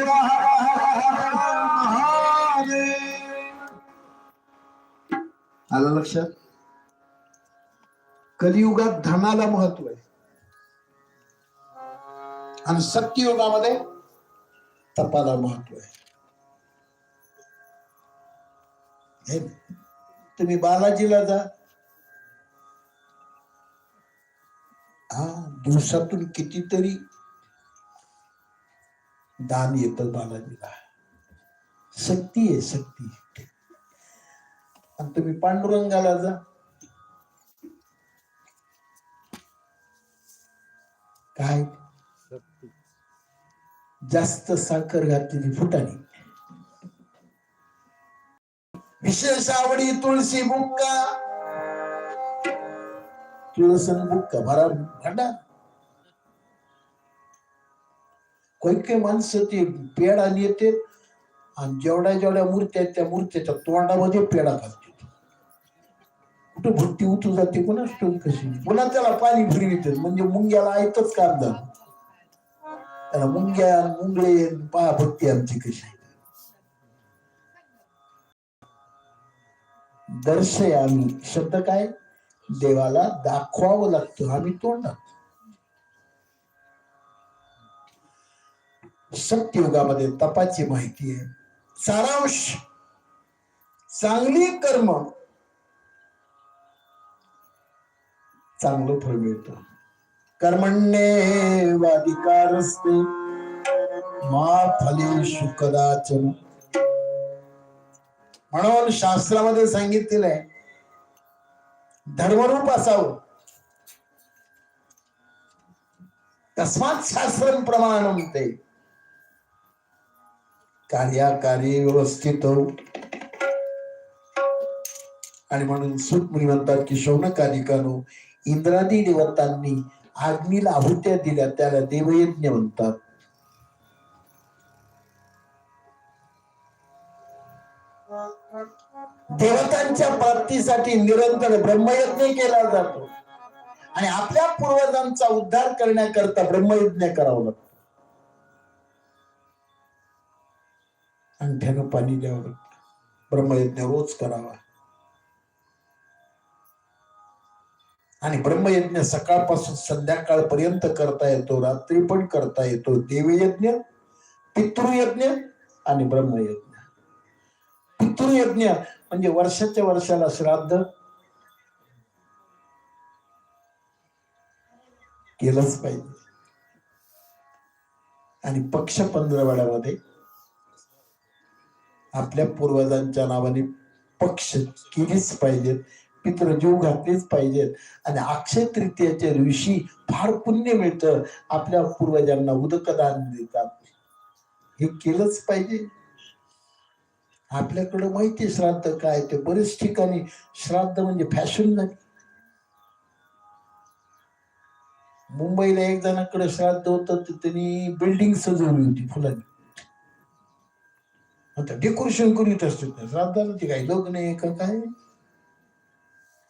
शिव हर हर हर महादेव. आलं लक्षात? कलियुगात धनाला महत्व आहे आणि सत्ययुगामध्ये तपाला महत्व आहे. तुम्ही बालाजीला जा, हा दिवसातून कितीतरी दान येतं बालाजीला. शक्ती आहे शक्ती. आणि तुम्ही पांडुरंगाला जा, काय जास्त साखर घातलेली फुटाणी. विशेष आवडी तुळशी बुक्का, तुळसन बुक्का भरा भांडा. काही माणसं ते पेढा नेते आणि जेवढ्या जेवढ्या मूर्त्या आहेत त्या मूर्त्याच्या तोंडामध्ये पेढा घालते. कुठं भट्टी उतू जाते कोणाच ठेवून कशी. पुन्हा त्याला पाणी फिरवितात म्हणजे मुंग्याला ऐकच काम झालं. त्याला मुंग्या मुंगळे पहा भक्ती आमची कशी. दर्शयामी शब्द काय? देवाला दाखवावं लागतं. आम्ही तोंडात. सत्ययुगामध्ये तपाची माहिती आहे. सारांश, चांगली कर्म चांगलं फळ मिळतं. कर्मण्येवाधिकारस्ते मा फलेषु कदाचन. म्हणून शास्त्रामध्ये सांगितलेलं आहे धर्मरूप असावं. तस्मात् शास्त्रं प्रमाणन्ते. कार्याकार्ये व्यवस्थित हो. आणि म्हणून सूत मुनी म्हणतात की शौनकादिकांनो, इंद्रादी देवतांनी अग्नीला आहुत्या दिल्या त्याला देवयज्ञ म्हणतात. देवतांच्या प्राप्तीसाठी निरंतर ब्रह्मयज्ञ केला जातो आणि आपल्या पूर्वजांचा उद्धार करण्याकरता ब्रह्मयज्ञ करावं लागतं. अंगठ्यानं पाणी द्यावं लागतं. ब्रह्मयज्ञ रोज करावा. आणि ब्रह्मयज्ञ सकाळपासून संध्याकाळपर्यंत करता येतो, रात्री पण करता येतो. देवयज्ञ, पितृयज्ञ आणि ब्रह्मयज्ञ. पितृयज्ञ म्हणजे वर्षाच्या वर्षाला श्राद्ध केलंच पाहिजे. आणि पक्ष पंधरवड्यामध्ये आपल्या पूर्वजांच्या नावाने पक्ष केलीच पाहिजेत. पितृ जीव घातलेच पाहिजेत. आणि अक्षय तृतीयेच्या दिवशी फार पुण्य मिळतं. आपल्या पूर्वजांना उदकदान देतात. हे केलंच पाहिजे. आपल्याकडे माहिती श्राद्ध काय ते. बरेच ठिकाणी श्राद्ध म्हणजे फॅशन झाली. मुंबईला एक जणाकडे श्राद्ध होतं, त्यांनी बिल्डिंग सजवली होती फुलांनी. आता डेकोरेशन करीत असते श्राद्धाला. ते काही लग्न आहे का काय.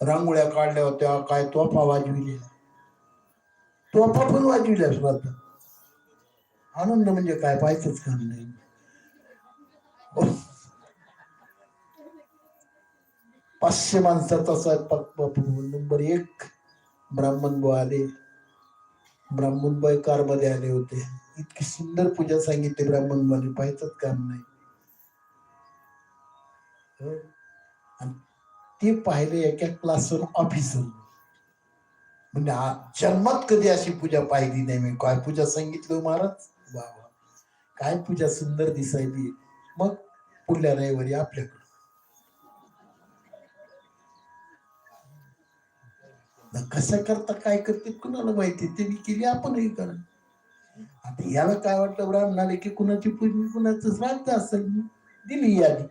रांगोळ्या काढल्या होत्या, काय तोफा वाजविल्या. तोफा पण वाजविल्या श्राद्ध. आनंद म्हणजे काय पाहायचंच काम नाही. 500 माणसाचा स्वयंपाक. नंबर 1 ब्राह्मण बुवा आले. ब्राह्मण बुवा कार मध्ये आले होते. इतकी सुंदर पूजा सांगितली ब्राह्मण बुवाने, पाहायचंच काम नाही. आणि ते पाहिले एका क्लासवर ऑफिसर. म्हणजे जन्मात कधी अशी पूजा पाहिली नाही मी. काय पूजा सांगितलं महाराज. वा वा, काय पूजा सुंदर दिसायली. मग पुढल्या रविवारी आपल्याकडे कसं करता काय करते कुणाला माहिती. त्यांनी केली आपणही करा. आता याला काय वाटतं ब्राह्मणाला की कुणाची पूजनी कुणाचं श्राद्ध असेल. दिली यादी.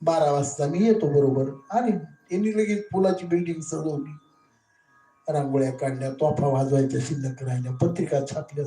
12 वाजता मी येतो बरोबर. आणि त्यांनी लगेच फुलाची बिल्डिंग सजवली. रांगोळ्या काढल्या, तोफा वाजवायच्या शिल्लक राहिल्या, पत्रिका छापल्या.